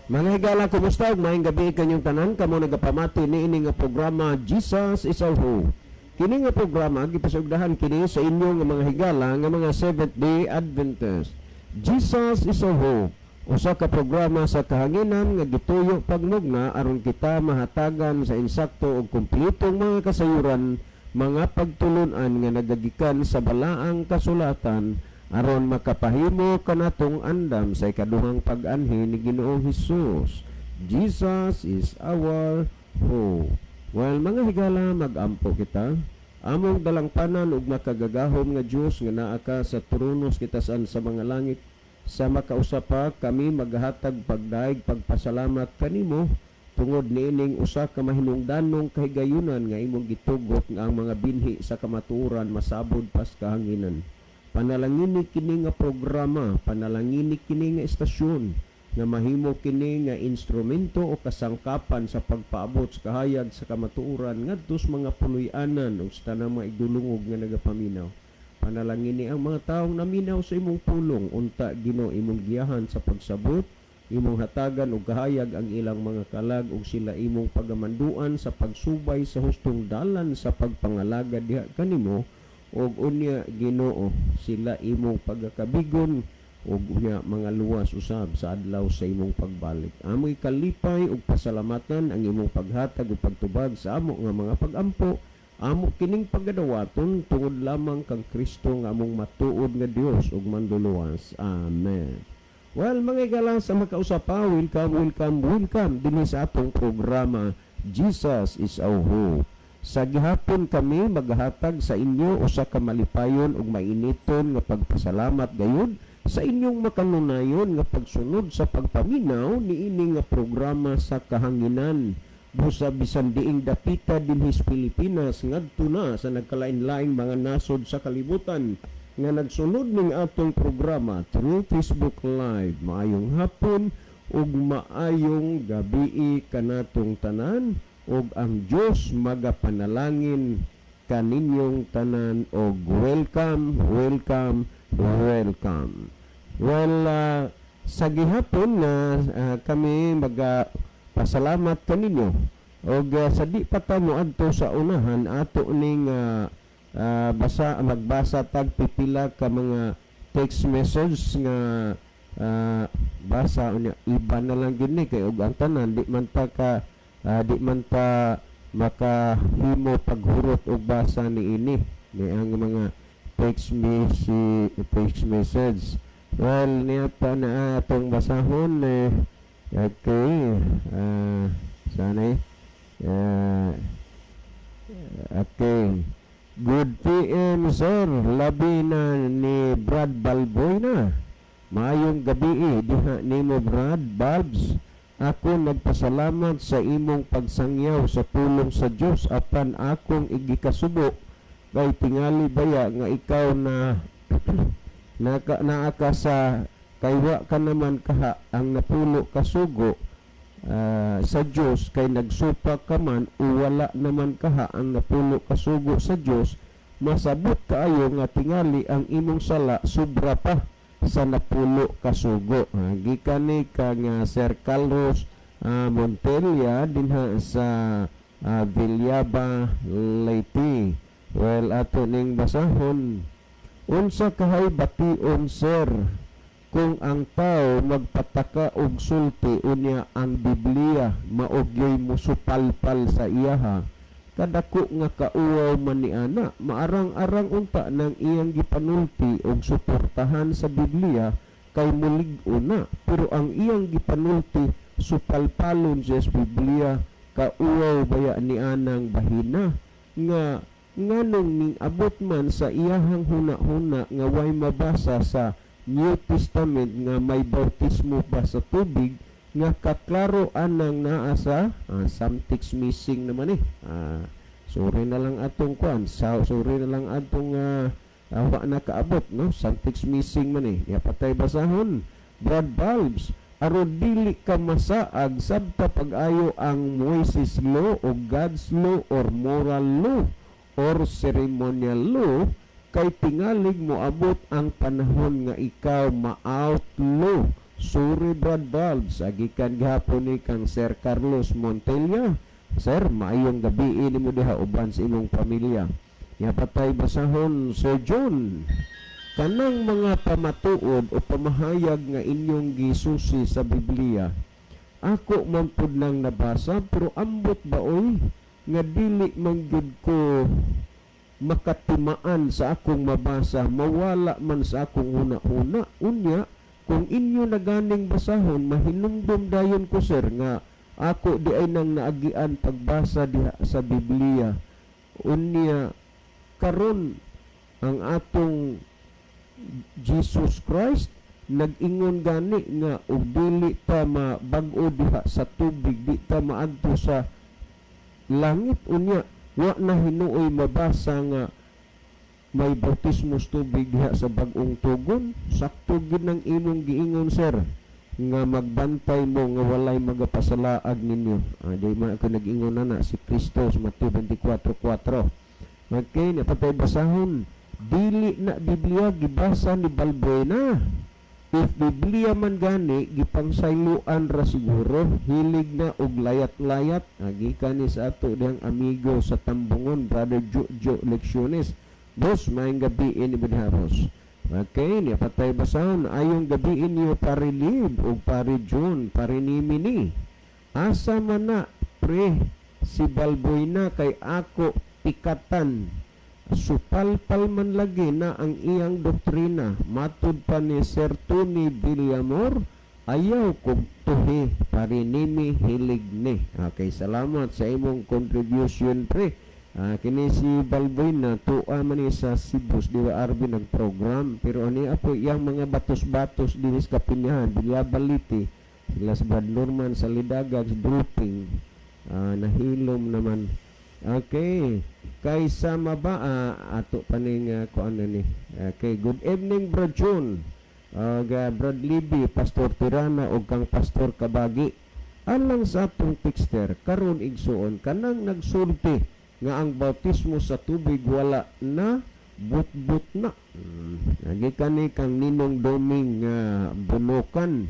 Mga higala, kumusta? Maayong gabi kanyong tanan. Kamo nagapamati ni ini nga programa Jesus is our Hope. Kini nga programa gipasugdahan kini sa inyo nga mga higala nga mga Seventh-day Adventist. Jesus is our Hope, usa ka programa sa kahanginan nga gituyo pagmugna aron kita mahatagan sa insakto ug kumpletong mga kasayuran, mga pagtulunan nga nagagikan sa balaang kasulatan aron makapahimo kanatong andam sa ikaduhang pag-anhi ni Ginoong Hesus. Jesus is our hope. Well, mga higala, mag-ampo kita. Among dalangpanan ug makagagahom nga Dios nga naa ka sa tronos kitasan sa mga langit. Sa makausapa kami maghatag pagdaig pagpasalamat kanimo tungod niining usa ka mahinungdanong kahigayunan nga imong gitugot nga ang mga binhi sa kamatuoran masabod pas kahanginan. Panalangini kini nga programa, panalangini kini nga estasyon nga mahimo kini nga instrumento o kasangkapan sa pagpaabot sa kahayag sa kamatuoran ngadto sa mga puloy-anan ug sa tanang mga igdulungog nga nagapaminaw. Panalangini ang mga taong naminaw sa imong pulong unta Ginoo imong giyahan sa pagsabot, imong hatagan og kahayag ang ilang mga kalag ug sila imong pagamanduan sa pagsubay sa hustong dalan sa pagpangalagad diha kanimo. Og unya Ginoo sila imong pagakabigon og unya mga luwas usab sa adlaw sa imong pagbalik. Amoy kalipay ug pasalamatan ang imong paghatag ug pagtubag sa amo nga mga pagampo, amo kining pagadawaton tungod lamang kang Kristo nga among matuod nga Dios ug manluluwas. Amen. Well, mga higala, sa makausapa, welcome dinhi sa atong programa Jesus is our Hope. Sa gihapon kami maghatag sa inyo usa ka malipayon ug mainiton nga pagpasalamat gayud sa inyong makanunayon nga pagsunod sa pagpaminaw niini nga programa sa kahanginan. Busa bisan diing dapita dinhi sa Pilipinas ngadto na sa nagkalain-laing mga nasod sa kalibutan nga nagsunod ning atong programa through Facebook Live. Maayong hapon ug maayong gabi kanatong tanan. Og ang Dios magapanalangin kaninyong tanan og welcome. Well, sa gihapon na kami magpasalamat kaninyo og sa di pa ta moadto sa unahan ato ning magbasa tag pipila ka mga text message nga basa unya iba na lang gid ni kay og ang tanan di man ta makahimo paghurot o basa ni ini ni ang mga text message. Well, niya pa na atong basahon okay, sana okay. Good PM sir, labi na ni Brad Balboy na. Maayong gabi diha nimo Brad Balbs. Ako nagpasalamat sa imong pagsangyaw sa pulong sa Dios apan akong igikasubo kay tingali baya nga ikaw na naaka sa kaywa ka naman kaha ang napulo kasugo sa Dios kay nagsupa ka man o wala naman kaha ang napulo kasugo sa Dios, masabot kaayo nga tingali ang imong sala sobra pa sa napulo kasugo. Gikan ni kang Sir Carlos Montelia dinha sa Villaba, Leyte. Well, ato ning basahon, unsa kahay bation sir kung ang tao magpataka og sulti unya ang Biblia maogyoy musupalpal sa iyaha kadako nga kauwaw man ni ana, maarang-arang unta ng iyang gipanulti og suportahan sa Biblia kay mulig-o na, pero ang iyang gipanulti supalpalon sa Biblia kauwaw baya ni anang bahina nga nganong ning abot man sa iyahang huna-huna nga way mabasa sa New Testament nga may bautismo pa sa tubig nga kaklaro anang naa sa something's missing naman sorry na lang atong kwan sorry na lang atong wa na kaabot no, something's missing man patay basahon Brad Bulbs aron dili ka masaag sabta pag-ayo ang Moses law o God's law or moral law or ceremonial law kay tingalig mo abot ang panahon nga ikaw ma-outlaw Suri Brad Valves, agikan gihapon ni kang Sir Carlos Montella. Sir, maayong gabi ini mo diha uban sa imong pamilya. Yapatay basahon Sir John. Kanang mga pamatuod o pamahayag nga inyong gisusi sa Biblia, ako man pud nang nabasa pero ambot ba oy nga dili man gyud ko makatimaan sa akong mabasa, mawala man sa akong una-una. Unya, kung inyo na ganing basahon, mahinumdum dayon ko sir nga ako di ay nang naagian pagbasa diha sa Biblia. Unya, karon ang atong Jesus Christ nag-ingon gani nga ug dili ta mabag-o diha sa tubig, di ta maadto sa langit. Unya, wa na hinuoy mabasa nga may bautismos tubig diha sa bag-ong tugon. Sakto gid nang imong giingon sir nga magbantay mo nga walay magapasalaag ninyo. Di man ako nag-ingon na si Kristo sa Mateo 24:4. Okay, napatay basahon. Dili na Biblia gibasa ni Balbuena. If Biblia man gani gipangsayloan ra siguro, hilig na og layat-layat. Gikan ni sa ato diyang amigo sa Tambungon, Brother Jojo Lecciones. Boss, maayong gabi ini bidharos. Okay, niya patay basahon. Ayong gabi inyo pare Lib o pare John, pare Nimini. Asa man na pre si Balbuena kay ako pikatan. Supalpal man lagi na ang iyang doktrina. Matud pa ni Sir Tony Villamor, ayaw kong tuhi, parinimi hilig ni. Okay, salamat sa imong contribution pre. Kini si Balbuena tuwa man ni sa Sibus, di ba Arby nagprogram, pero ani apo iyang mga batos-batos dinis kapinyahan, Bilyabaliti, sila sa Brad Norman sa Lidagag, drooping, nahilom naman. Okay, kay sama ba ato paning kuan ni. Okay, good evening Bro John. Brad Libby, Pastor Tirana ug kang Pastor Kabagi. Alang sa atong texter karon igsuon kanang nagsulti nga ang bautismo sa tubig wala na but na. Gikan ni kang Ninong Doming Bunukan.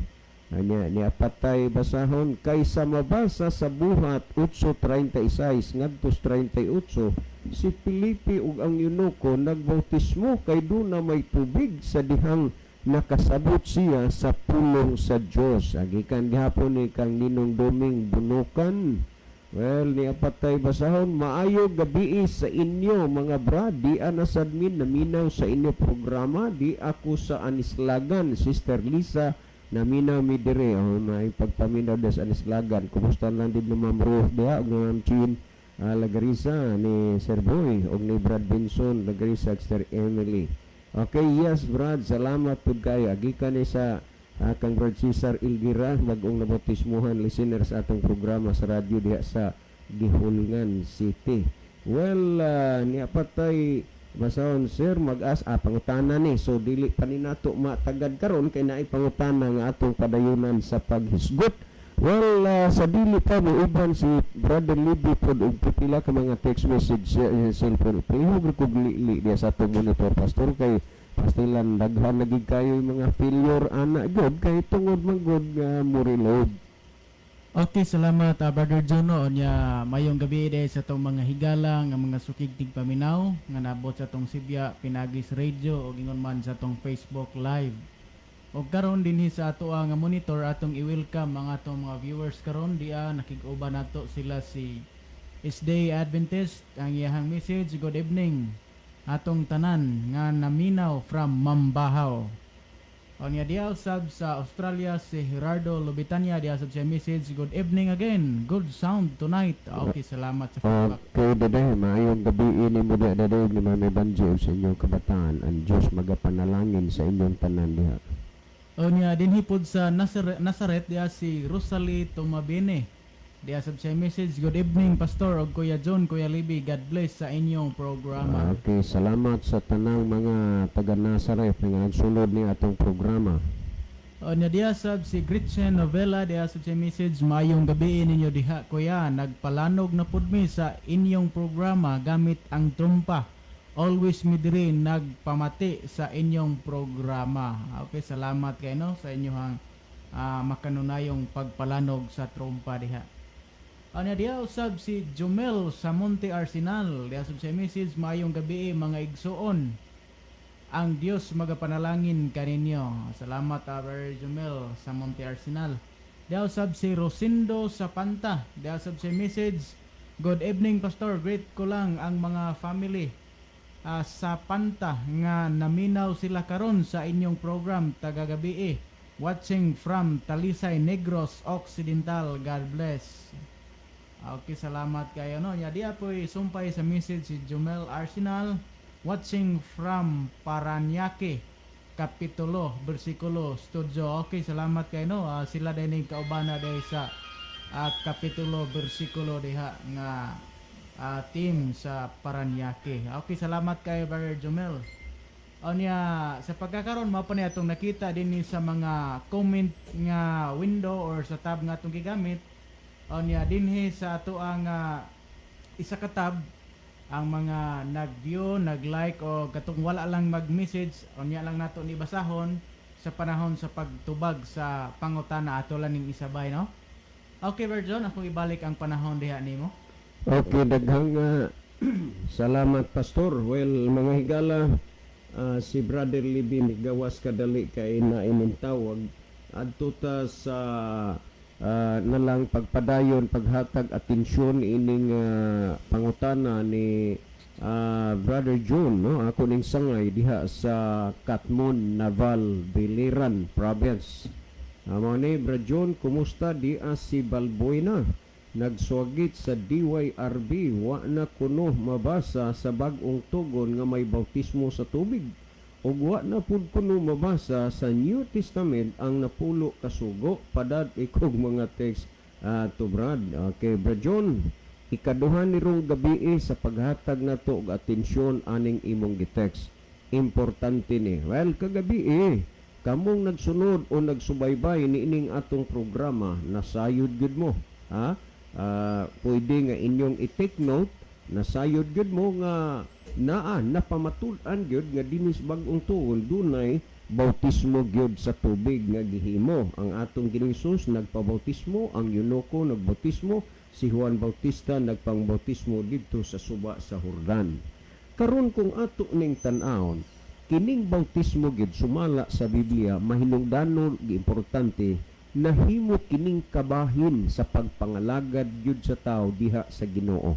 Niya patay basahon kaysa mabasa sa Buhat 8:36 ngadto 38 si Filipe ug ang eunuko nagbautismo kay duna may tubig sa dihang nakasabot siya sa pulong sa Dios. Gikan gihapon ni kang Ninong Doming Bunukan. Well, niya patay basahon maayo gabi sa inyo mga brad, di anasad min naminaw sa inyo programa, di ako sa Anislagan, Sister Lisa naminaw mi dire may pagpaminaw des Anislagan. Kumusta lang din Ma'am Ruth diha ug Ma'am Chin Lagarisa ni Sir Boy ug ni Brad Benson Lagarisa Sister Emily. Okay, yes Brad, salamat pud kayo. Gikan ni sa kang Brad Cesar Ilgira mag-ong nabautismuhan listener sa atong programa sa radyo diha sa Gihulngan City. Well, niya patay basahon sir mag-as pangutana ni, so dili pa ni nato matagad karon kay naay pangutana nga atong padayunan sa paghisgot. Well, sa dili pa mo uban si Brother Libby pod og pipila ka mga text message sa cellphone. Pihog ko gili diya sa atong monitor pastor kay pastilan daghan lagi kayo mga failure ana god kay tungod man god mo reload. Okay, salamat Brother Jono nya mayong gabi day sa tong mga higala nga mga sukigtig paminaw nga nabot sa tong Sibya Pinagis Radio o ingon man sa tong Facebook Live. O karon dinhi sa ato nga monitor atong i-welcome mga atong mga viewers karon diya nakig-uban nato sila si Isday Adventist ang iyahang message, good evening atong tanan nga naminaw from Mambahaw. O niya diya usab sa Australia si Gerardo Lubitania diya usab siya message, good evening again, good sound tonight. Okay, salamat sa feedback. Okay, daday maayong gabi ini mo diya daday ni Ma'am Evangelio sa inyong kabataan. Ang Dios magapanalangin sa inyong tanan diha. O niya dinhi pod sa Nazareth diya si Rosalie Tomabene. Diya sab siya message, good evening Pastor og Kuya John, Kuya Libby, God bless sa inyong programa. Okay, salamat sa tanang mga taga Nazareth nga nagsulod ni atong programa. O niya diya sab si Gretchen Novela diya sab siya message, maayong gabi ninyo diha kuya, nagpalanog na pud mi sa inyong programa gamit ang trumpa. Always mi diri nagpamati sa inyong programa. Okay, salamat kayo no sa inyong makanunayong pagpalanog sa trompa diha. Ano dia usab si Jomel sa Monte Arsenal. Dia usab sa message, maayong gabi mga igsuon. Ang Dios magapanalangin kaninyo. Salamat Brother Jomel sa Monte Arsenal. Dia usab si Rosindo sa Panta. Dia usab sa message, good evening Pastor, great ko lang ang mga family sa Panta nga naminaw sila karon sa inyong program tagagabi watching from Talisay Negros Occidental. God bless. Okay, salamat kayo no. Ya dia po sumpay sa message si Jomel Arsenal watching from Paranaque Kapitulo Bersikulo Studio. Okay, salamat kayo no. Sila din kaubana dahil sa Kapitulo Bersikulo diha nga team sa Paranaque. Okay, salamat kayo Brother Jomel. Onya sa pagkakaroon mao pa niya atong nakita din sa mga comment nga window or sa tab nga atong gigamit. Onya dinhi sa ato ang isa ka tab ang mga nag-view, nag-like o katong wala lang mag-message, onya lang nato ni basahon sa panahon sa pagtubag sa pangutana ato lang ning isabay no. Okay, Virgin, ako ibalik ang panahon diha nimo. Okay, daghang salamat Pastor. Well, mga higala, si Brother Libby migawas kadali kay na tawag adto ta sa nalang pagpadayon paghatag atensyon ining pangutana ni Brother John no, ako ning sangay diha sa Katmon, Naval, Biliran Province. Mga ni Brother John, kumusta di si Balboyna nagswagit sa DYRB, wa na kuno mabasa sa bag-ong tugon nga may bautismo sa tubig, ug wa na pud kuno mabasa sa New Testament ang napulo kasugo padad ikog mga text to Brad. Okay, Brad John, ikaduha ni rong gabi sa paghatag nato og atensyon aning imong gitext. Importante ni. Well, kagabi kamong nagsunod o nagsubaybay niining atong programa, nasayod gud mo. Pwede nga inyong i-take note, nasayod gud mo nga napamatulan gyud nga dinis bag-ong tuon dunay bautismo gyud sa tubig nga gihimo. Ang atong Ginoong Hesus nagpabautismo, ang Yunoko nagbautismo, si Juan Bautista nagpangbautismo didto sa suba sa Jordan. Karon kung ato ning tan-awon, kining bautismo gyud sumala sa Biblia mahinungdanon giimportante nahimo kining kabahin sa pagpangalagad gyud sa tao diha sa Ginoo.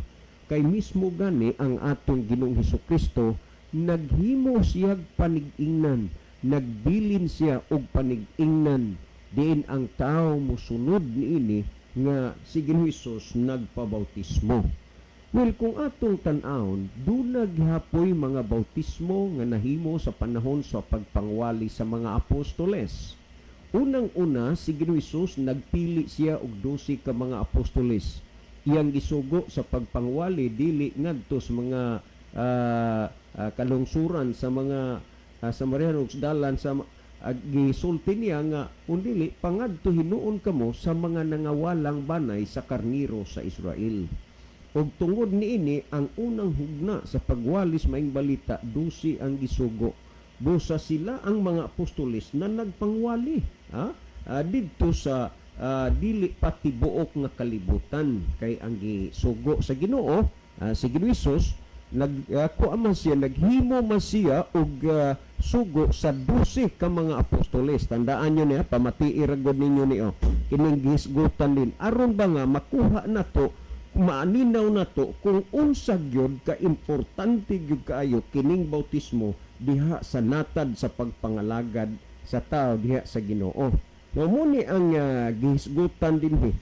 Kay mismo gani ang atong Ginoong Hesukristo naghimo siya panig-ingnan, nagbilin siya og panig-ingnan diin ang tao mosunod niini nga si Ginoong Hesus nagpabautismo. Well, kung atong tan-awon, dunag hapoy mga bautismo nga nahimo sa panahon sa pagpangwali sa mga apostoles. Unang-una, si Ginoong Hesus nagpili siya og 12 ka mga apostoles. Iyang gisugo sa pagpangwali dili ngadto sa mga kalungsuran sa mga Samariano ug dalan sa gisulti niya nga undili pangadto hinuon kamo sa mga nangawalang banay sa karniro sa Israel. Og tungod niini ang unang hugna sa pagwalis maing balita 12 ang gisugo. Busa sila ang mga apostoles na nagpangwali didto sa dili pati buok nga kalibutan kay ang gisugo sa Ginoo si Ginoong Hesus nagkuha man siya, naghimo man siya og sugo sa 12 ka mga apostoles. Tandaan nyo niya, pamatiiragod ninyo niyo kining gisgutan din aron ba nga makuha nato, maaninaw nato kung unsa gyud ka importante gyud kaayo kining bautismo diha sa natad sa pagpangalagad sa tao diha sa Ginoo. Mao ang gisgutan dinhi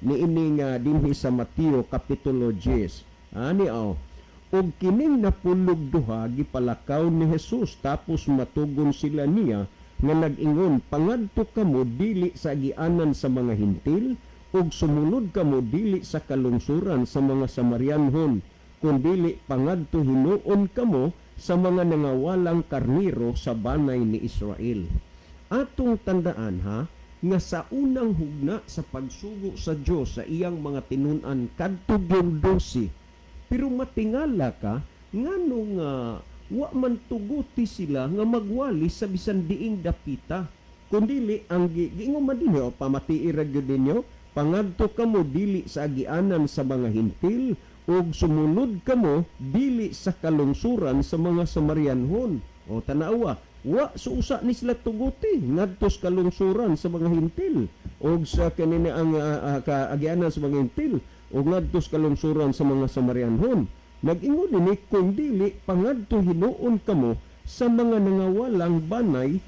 niini nga dinhi sa Mateo kapitulo 10. Og kining napulog duha gipalakaw ni Jesus, tapos matugon sila niya nga nag-ingon, pangadto kamo dili sa agianan sa mga hintil ug sumunod kamo dili sa kalungsuran sa mga Samarianhon, kundi pangadto hinuon kamo sa mga nangawalang karniro sa banay ni Israel. Atong tandaan nga sa unang hugna sa pagsugo sa Dios sa iyang mga tinun-an kadto gyud 12. Pero matingala ka nganong wa man tuguti sila nga magwali sa bisan diing dapita Kundili ang giingon man dinhi o pamatiira gyud ninyo, pangadto kamo dili sa agianan sa mga hintil ug sumunod kamo dili sa kalungsuran sa mga Samarianhon. O tanawa, wa suusa ni sila tuguti ngadto sa kalungsuran sa mga hintil ug sa kanina ang kaagianan sa mga hintil ug ngadto sa kalungsuran sa mga Samarianhon. Nag-ingon dinhi kung dili pangadto hinuon kamo sa mga nangawalang banay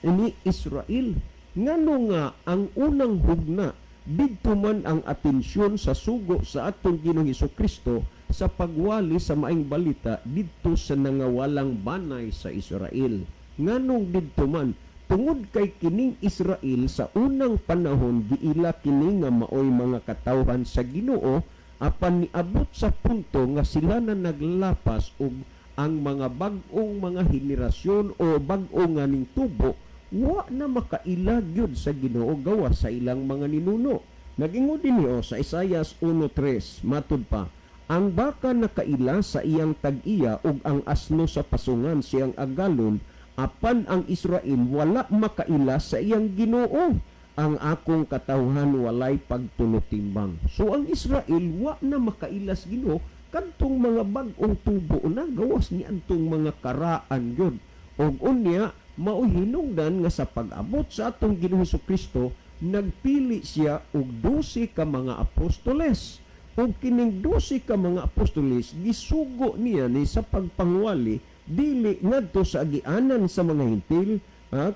ni Israel. Ngano nga ang unang hugna didto man ang atensyon sa sugo sa atong Ginoong Hesukristo sa pagwali sa maayong balita didto sa nangawalang banay sa Israel. Nganong didto man tungod kay kining Israel sa unang panahon giila kini nga maoy mga katawhan sa Ginoo apan niabot sa punto nga sila na naglapas og ang mga bag-ong mga henerasyon o bag-ong nga ning tubo wa na makaila gyud sa Ginoo gawas sa ilang mga ninuno. Nag-ingon dinhi sa Isaias 1:3 matud pa, ang baka nakaila sa iyang tag-iya ug ang asno sa pasungan siyang agalon, apan ang Israel wala makaila sa iyang Ginoo. Ang akong katawhan walay pagtunotimbang. So ang Israel wa na makailas Ginoo kadtong mga bag-ong tubo na gawas ni antong mga karaan gyud. Og unya mao hinungdan nga sa pag-abot sa atong Ginoong Hesukristo nagpili siya og 12 ka mga apostoles. Og kining 12 ka mga apostoles gisugo niya ni sa pagpangwali dili ngadto sa agianan sa mga hintil,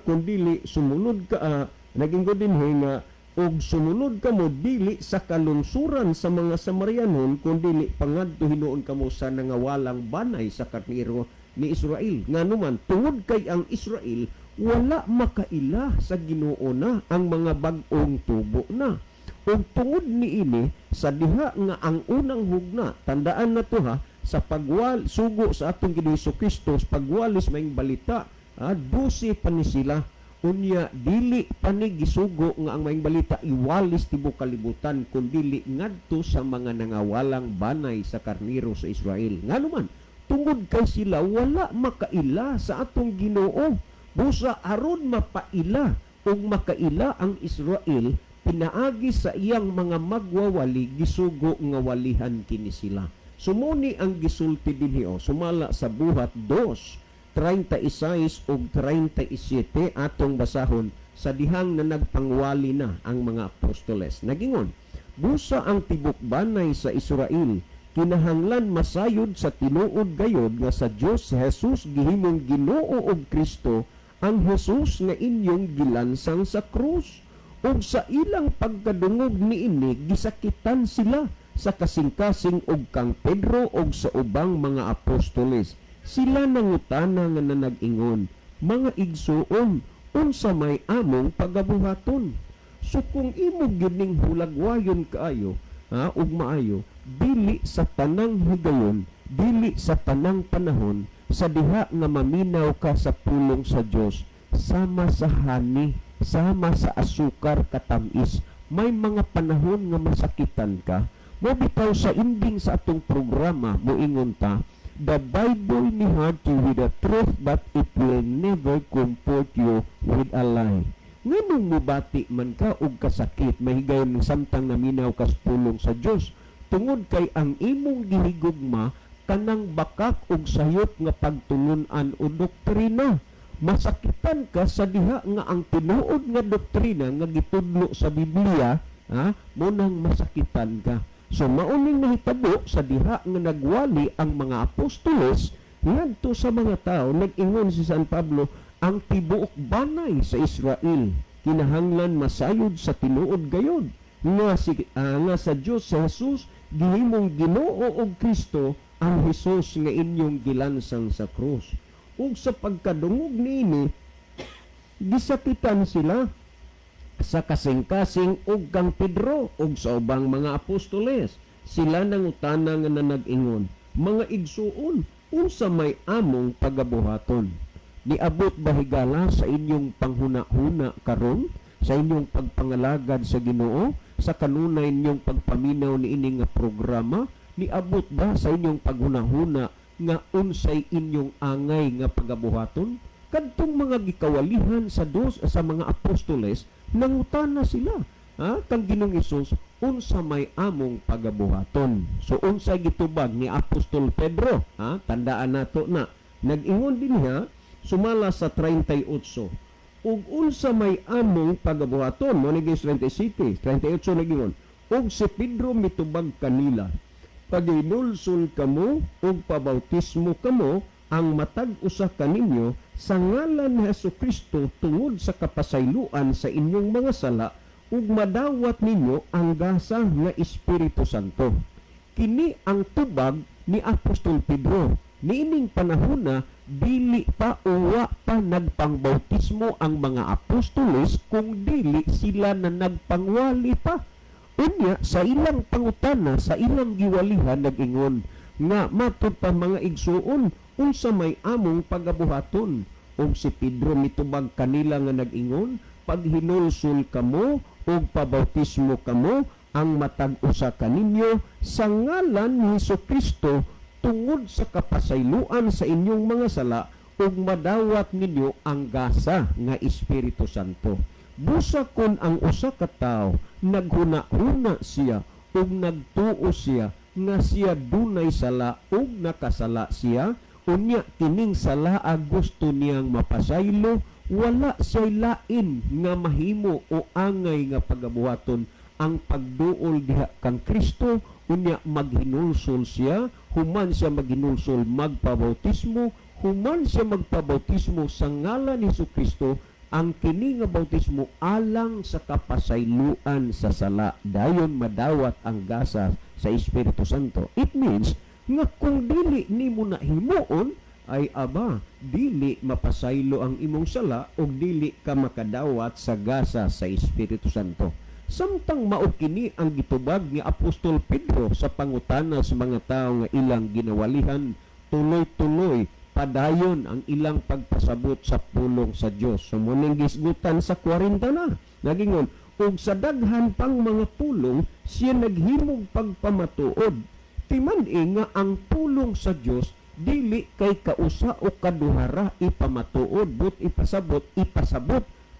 kundi sumunod ka naging din nga og sumunod kamo dili sa kalungsuran sa mga Samarianon kundi pangadto hinuon kamo sa nangawalang banay sa karniro ni Israel. Nganuman tungod kay ang Israel wala makaila sa Ginoo na ang mga bag-ong tubo na. Ug tungod niini sa diha nga ang unang hugna, tandaan na to sa pagwal sugo sa atong Ginoong Hesukristo pagwalis maayong balita, 12 pa ni sila. Unya dili panigisugo nga ang maayong balita iwalis tibuok kalibutan kundi ngadto sa mga nangawalang banay sa karniro sa Israel. Nganuman tungod kay sila wala makaila sa atong Ginoo, busa aron mapaila ug makaila ang Israel pinaagi sa iyang mga magwawali gisugo nga walihan kini sila. Sumuni ang gisulti dinhi sumala sa Buhat 2:36 ug 37 atong basahon sa dihang na nagpangwali na ang mga apostoles. Nagingon, busa ang tibok banay sa Israel kinahanglan masayod sa tinuod gayod nga sa Dios si Jesus gihimong Ginoo ug Kristo, ang Jesus nga inyong gilansang sa krus. Ug sa ilang pagkadungog niini gisakitan sila sa kasing-kasing og kang Pedro ug sa ubang mga apostoles. Sila nangutana nga nanag-ingon, mga igsuon, unsa may among pagabuhaton? So kung imo gining hulagwayon kaayo, ug maayo, dili sa tanang higayon, dili sa tanang panahon, sa diha nga maminaw ka sa pulong sa Dios, sama sa hani, sama sa asukar katamis, may mga panahon nga masakitan ka. Mo bitaw sa ending sa atong programa moingon ta, the Bible may hurt you with the truth, but it will never comfort you with a lie. Nganong mubati man ka og kasakit, mahigayon ng samtang naminaw ka sa pulong sa Dios, tungod kay ang imong gihigugma kanang bakak og sayop nga pagtulunan o doktrina. Masakitan ka sa diha nga ang tinuod nga doktrina nga gitudlo sa Biblia, munang masakitan ka. So mauning nahitabo sa diha nga nagwali ang mga apostoles ngadto sa mga tao. Nag-ingon si San Pablo, ang tibuok banay sa Israel kinahanglan masayod sa tinuod gayod nga sa Dios sa Jesus gihimong Ginoo ug Kristo, ang Jesus nga inyong gilansang sa krus. Ug sa pagkadungog niini gisakitan sila sa kasing-kasing ug kang Pedro ug sa ubang mga apostoles. Sila nangutana nga nanag-ingon, mga igsuon, unsa may among pagabuhaton? Niabot ba higala sa inyong panghuna-huna karon, sa inyong pagpangalagad sa Ginoo, sa kanunay inyong pagpaminaw niini nga programa? Niabot ba sa inyong paghuna-huna nga unsay inyong angay nga pagabuhaton? kadtong mga gikawalihan sa mga apostoles nangutana sila, kang Ginoong Hesus unsa may among pagabuhaton. So unsa gitubag ni Apostol Pedro, tandaan nato na nag-ingon din niya sumala sa 38, ug unsa may among pagabuhaton mo ni 37 nag-ingon, ug si Pedro mitubag kanila, paginulsol kamo ug pabautismo kamo ang matag usa kaninyo sa ngalan ni Hesukristo tungod sa kapasayloan sa inyong mga sala, ug madawat ninyo ang gasa nga Espiritu Santo. Kini ang tubag ni Apostol Pedro. Niining panahon na dili pa uwa pa nagpangbautismo ang mga apostoles kung dili sila na nagpangwali pa. Unya sa ilang pangutana, sa ilang giwalihan nag-ingon nga matud pa mga igsuon unsa may among pagabuhaton. Og si Pedro mitubag kanila nga nag-ingon, paghinulsol kamo ug pabautismo kamo ang matag usa kaninyo sa ngalan ni Hesukristo tungod sa kapasayloan sa inyong mga sala, ug madawat ninyo ang gasa nga Espiritu Santo. Busa kon ang usa ka tawo naghuna-huna siya ug nagtuo siya nga siya dunay sala ug nakasala siya, unya kining sala gusto niyang mapasaylo, wala siya'y lain nga mahimo o angay nga pagabuhaton ang pagduol diha kang Kristo, unya maghinulsol siya, human siya maghinulsol magpabautismo, human siya magpabautismo sa ngalan ni Jesucristo, ang kini nga bautismo alang sa kapasayloan sa sala, dayon madawat ang gasa sa Espiritu Santo. It means nga kung dili nimo na himuon ay dili mapasaylo ang imong sala o dili ka makadawat sa gasa sa Espiritu Santo. Samtang mao kini ang gitubag ni Apostol Pedro sa pangutana sa mga tawo nga ilang ginawalihan, tuloy-tuloy padayon ang ilang pagpasabot sa pulong sa Dios. So muning gisgutan sa 40 na nagingon, ug sa daghan pang mga pulong siya naghimog pagpamatuod. Timan nga ang pulong sa Dios dili kay kausa o kaduhara ipamatuod, but ipasabot,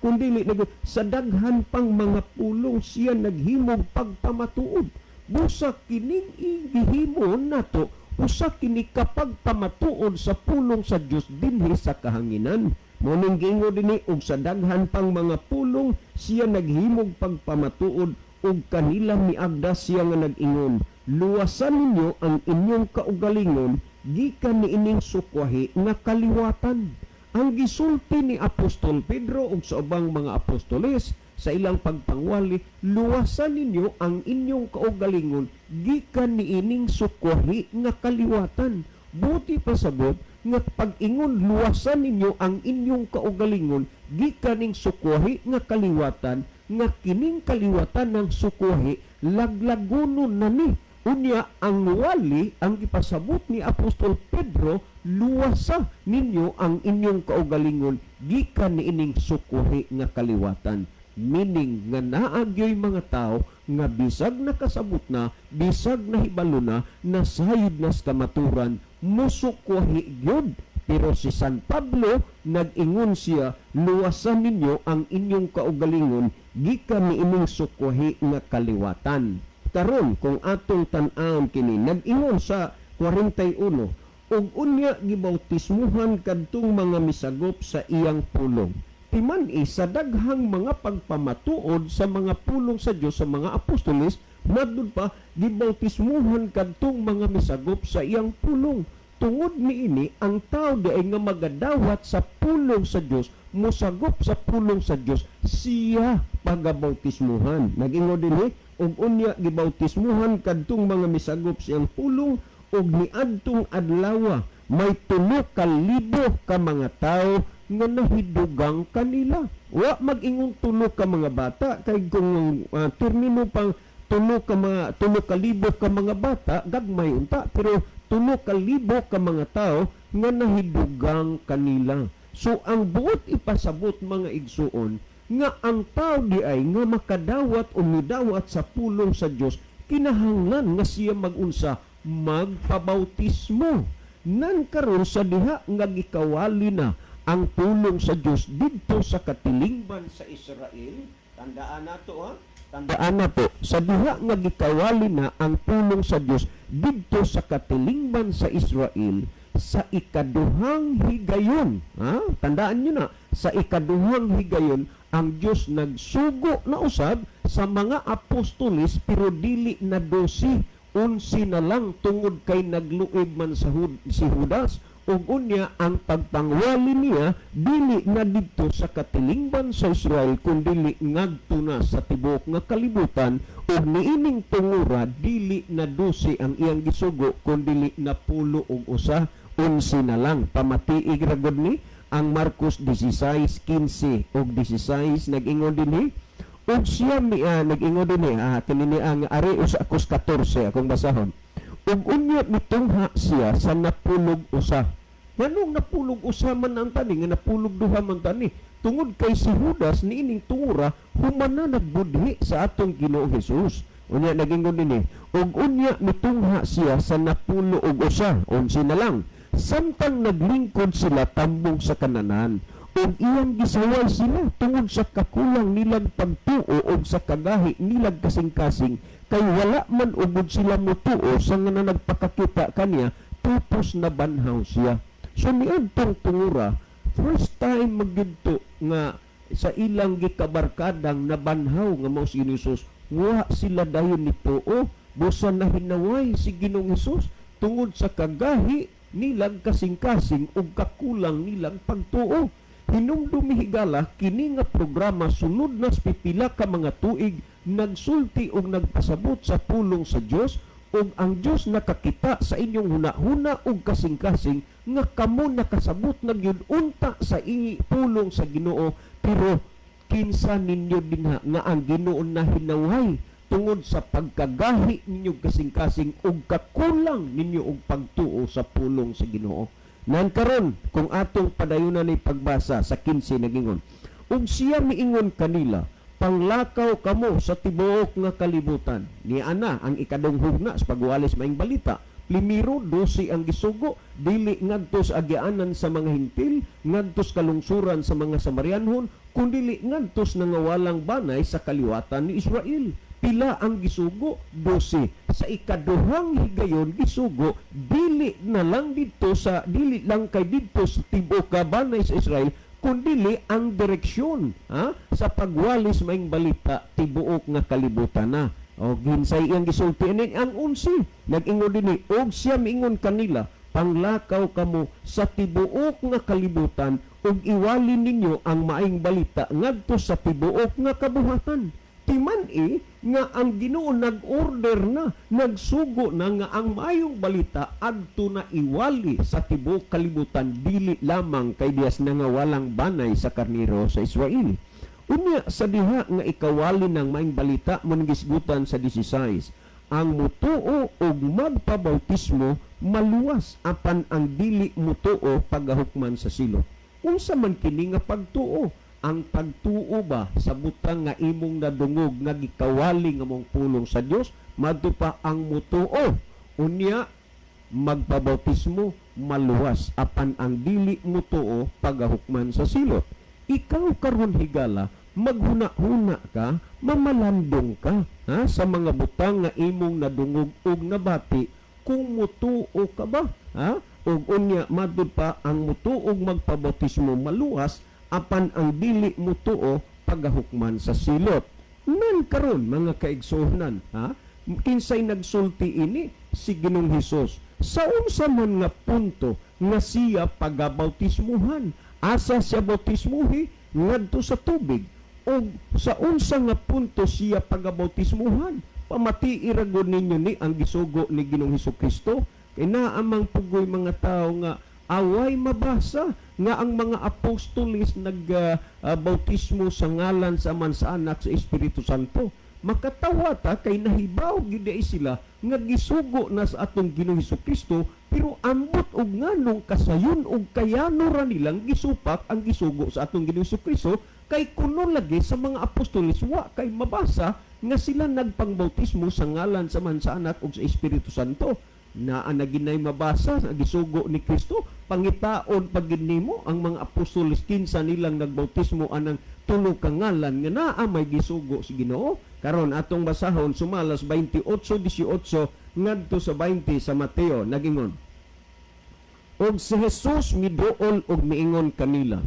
kundi sa daghan pang mga pulong siya naghimog pagpamatuod. Busa kining igihimon nato, usa kini kapag pamatuod sa pulong sa Dios dinhi sa kahanginan. Muning gingo dinhi, ug sa daghan pang mga pulong siya naghimog pagpamatuod, ug kanila miagda siya nga nag-ingon, luwasan ninyo ang inyong kaugalingon gikan niining sukwahi nga kaliwatan. Ang gisulti ni Apostol Pedro ug sa ubang mga apostoles sa ilang pagpangwali, luwasan ninyo ang inyong kaugalingon gikan niining sukwahi nga kaliwatan. Buti pasabot nga pag-ingon luwasan ninyo ang inyong kaugalingon gikan ning sukwahi nga kaliwatan, nga kining kaliwatan ng sukwahi laglagonon na ni. Unya ang wali, ang ipasabot ni Apostol Pedro, luwasa ninyo ang inyong kaugalingon gikan niining sukwahi nga kaliwatan. Meaning nga naagyoy mga tao nga bisag nakasabot na, bisag nahibalo na, nasayod na sa kamaturan, musukwahi gyud. Pero si San Pablo nag-ingon siya, luwasan ninyo ang inyong kaugalingon gikan niining sukwahi nga kaliwatan. Karon kung atong tan-awon kini, nag-ingon sa 41, ug unya gibautismuhan kadtong mga misagop sa iyang pulong. Timan sa daghang mga pagpamatuod sa mga pulong sa Dios sa mga apostoles, madud pa gibautismuhan kadtong mga misagop sa iyang pulong. Tungod niini ang tao di ay nga magadawat sa pulong sa Dios, musagop sa pulong sa Dios, siya pagabautismuhan. Nag-ingon dinhi, ug unya gibautismuhan kadtong mga misagop siyang pulong, ug niadtong adlaw may 3,000 ka mga tao nga nahidugang kanila. Wa mag-ingon 3 ka mga bata, kay kung termino pang 3,000 ka mga bata, gagmay unta, pero 3,000 ka mga tao nga nahidugang kanila. So ang buot ipasabot mga igsuon nga ang tao di ay nga makadawat o midawat sa pulong sa Dios, kinahanglan nga siya magunsa magpabautismo. Nan karon sa diha nga gikawali na ang pulong sa Dios didto sa katilingban sa Israel. Tandaan nato ha. Tandaan nato sa diha nga gikawali na ang pulong sa Dios didto sa katilingban sa Israel sa ikaduhang higayon. Ha? Tandaan niyo na, sa ikaduhang higayon ang Dios nagsugo na usab sa mga apostoles pero dili na 12, 11 na lang tungod kay nagluib man sa si Judas. Ug unya ang pagpangwali niya dili na didto sa katilingban sa Israel kundi ngadto na sa tibuok nga kalibutan, ug niining tungura dili na 12 ang iyang gisugo kundi na 10 ug usa, 11 na lang. Pamatiig ra gud ni ang Marcos 16:15 ug 16 nag-ingon dinhi. Ug siya nag-ingon dinhi kinini ang ari usa akos 14 akong basahon. Ug unya mitungha siya sa napulog usa. Nganong napulog usa man ang tani nga napulog duha man tani? Tungod kay si Judas niining tungura human na nagbudhi sa atong Ginoong Hesus. Unya nag-ingon dinhi. Ug unya mitungha siya sa napulo og usa, 11 na lang. Samtang naglingkod sila tambong sa kananan, ug iyang gisaway sila tungod sa kakulang nilang pagtuo ug sa kagahi nilang kasing-kasing, kay wala man ugod sila mutuo sa nga nagpakakita kaniya, tapos nabanhaw siya. So niadtong tungura, first time magyudto nga sa ilang gikabarkadang nabanhaw nga mao si Jesus, wa sila dayon nituo, busa na hinaway si Ginoong Hesus tungod sa kagahi nilang kasing-kasing ug kakulang nilang pagtuo. Hinumdumi higala kini nga programa sunod na pipila ka mga tuig nagsulti ug nagpasabot sa pulong sa Dios, ug ang Dios nakakita sa inyong hunahuna ug kasing-kasing nga kamo nakasabot na gyud unta sa pulong sa Ginoo, pero kinsa ninyo dinha nga ang Ginoo na hinaway tungod sa pagkagahi ninyo kasing-kasing ug kakulang ninyo og pagtuo sa pulong sa Ginoo. Nan karon kung atong padayunan ni pagbasa sa 15 nagingon, ug siya miingon kanila, panglakaw kamo sa tibuok nga kalibutan. Ni ana ang ikadong hugna sa pagwalis maing balita. Primero 12 ang gisugo, dili ngadto sa agianan sa mga hintil, ngadto sa kalungsuran sa mga Samarianhon, kundi ngadto sa nangawalang banay sa kaliwatan ni Israel. Pila ang gisugo? 12. Sa ikaduhang higayon gisugo, dili na lang dito sa dili lang kay dito sa tibuok nga banay sa Israel, kundi ang direksyon sa pagwalis maing balita tibuok nga kalibutan na. O ginsay iyang gisulti ani ang 11 nag-ingon dinhi, og siya miingon kanila, panglakaw kamo sa tibuok nga kalibutan ug iwali ninyo ang maayong balita ngadto sa tibuok nga kabuhatan. Timan nga ang Ginoo nag-order na, nagsugo na nga ang maayong balita adto na iwali sa tibuok kalibutan, dili lamang kay diyas na nga walang banay sa karniro sa Israel. Unya sa diha nga ikawali ng maayong balita mo gisgutan sa 16, ang mutuo og magpabautismo maluwas apan ang dili mutuo pagahukman sa silot. Unsa man kini nga pagtuo? Ang pagtuo ba sa butang nga imong nadungog nga gikawali nga mong pulong sa Dios, madto pa ang mutuo. Unya magpabautismo maluwas apan ang dili mutuo pagahukman sa silot. Ikaw karon higala maghuna-huna ka, mamalandong ka sa mga butang nga imong nadungog ug nabati kung mutuo ka ba? Ug unya madud pa ang mutuog magpabautismo maluwas apan ang dili mutuo pagahukman sa silot. Nan karon mga kaigsuonan, kinsay nagsulti ini? Si Ginoong Hesus. Sa unsa man nga punto nga siya pagabautismuhan? Asa siya bautismuhi? Ngadto sa tubig. O sa unsa nga punto siya pagabautismuhan? Pamati iragon ninyo ni ang gisugo ni Ginoong Hesukristo. Kay naamang pugoy mga tao nga away mabasa nga ang mga apostolis nagbautismo sa ngalan sa Ama sa Anak sa Espiritu Santo. Makatawa ta kay nahibaw gyud sila nga gisugo na sa atong Ginoong Hesukristo, pero ambot og nganong kasayon og kayano ra nilang gisupak ang gisugo sa atong Ginoong Hesukristo, kay kuno lagi sa mga apostolis wa kay mabasa nga sila nagpangbautismo sa ngalan sa Man sa Anak ug sa Espiritu Santo. na naginay mabasa na gisugo ni Kristo, pangitaon pagid nimo ang mga apostoles kinsa nilang nagbautismo anang tulo ka ngalan nga naa may gisugo si Ginoo. Karon atong basahon sumalas 28:18 ngadto sa 20 sa Mateo nagingon. Og si Jesus miduol og miingon kanila,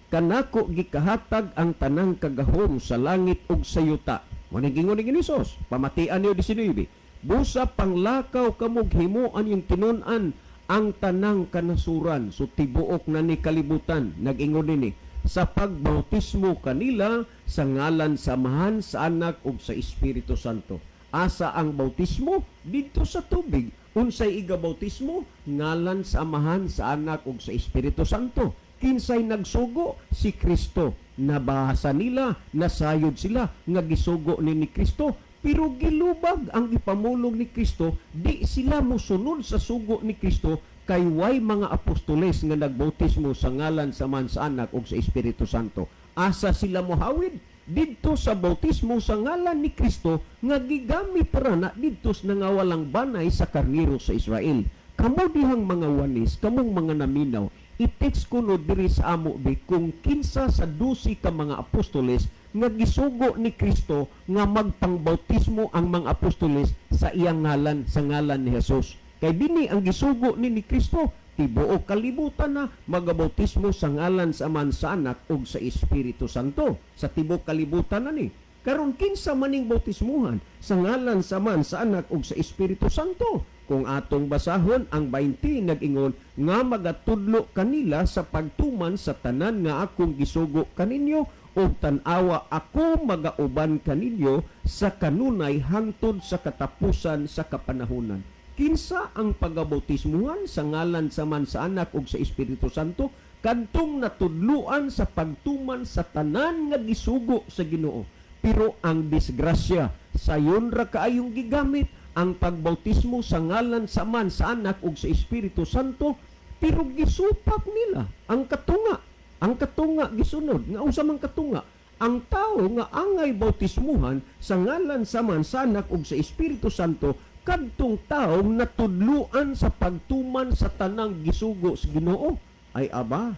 kanako gikahatag ang tanang kagahom sa langit ug sa yuta. Mo gingon ni Jesus, pamatian niyo 19. Busa panglakaw kamog himuan yung tinun-an ang tanang kanasuran. So tibuok na ni kalibutan. Nag-ingon nini sa pagbautismo kanila sa ngalan samahan sa anak ug sa Espiritu Santo. Asa ang bautismo didto sa tubig. Unsay igabautismo ngalan sa amahan sa anak ug sa Espiritu Santo. Kinsay nagsugo? Si Kristo. Nabasa nila, nasayod sila nga gisugo ni Kristo, pero gilubag ang ipamulong ni Kristo, di sila mosunod sa sugo ni Kristo kay way mga apostoles nga nagbautismo sa ngalan sa man sa anak ug sa Espiritu Santo. Asa sila mohawid? Didto sa bautismo sa ngalan ni Kristo nga gigamit ra na didto nga walang banay sa karniro sa Israel. Kamo dihang mga wanis, kamong mga naminaw, i-text ko no diri sa amo bi kung kinsa sa 12 ka mga apostoles nga gisugo ni Kristo nga magpangbautismo ang mga apostoles sa iyang ngalan, sa ngalan ni Jesus. Kay bini ang gisugo ni Kristo, tibuok kalibutan na magabautismo sa ngalan sa man sa anak ug sa Espiritu Santo. Sa tibuok kalibutan na ni. Karon kinsa maning bautismuhan sa ngalan sa man sa anak ug sa Espiritu Santo. Kung atong basahon ang 20 nag-ingon nga magatudlo kanila sa pagtuman sa tanan nga akong gisugo kaninyo ug tan-awa ako magauban kaninyo sa kanunay hangtod sa katapusan sa kapanahunan. Kinsa ang pagabautismuhan sa ngalan sa man sa anak ug sa Espiritu Santo kadtong natudluan sa pagtuman sa tanan nga gisugo sa Ginoo. Pero ang disgrasya sayon ra kaayong gigamit ang pagbautismo sa ngalan sa man sa anak ug sa Espiritu Santo, pero gisupak nila ang katunga. Ang katunga gisunod. Nga unsa man katunga? Ang tao nga angay bautismuhan sa ngalan sa man sa anak ug sa Espiritu Santo kadtong taong natudluan sa pagtuman sa tanang gisugo sa Ginoo. Ay aba,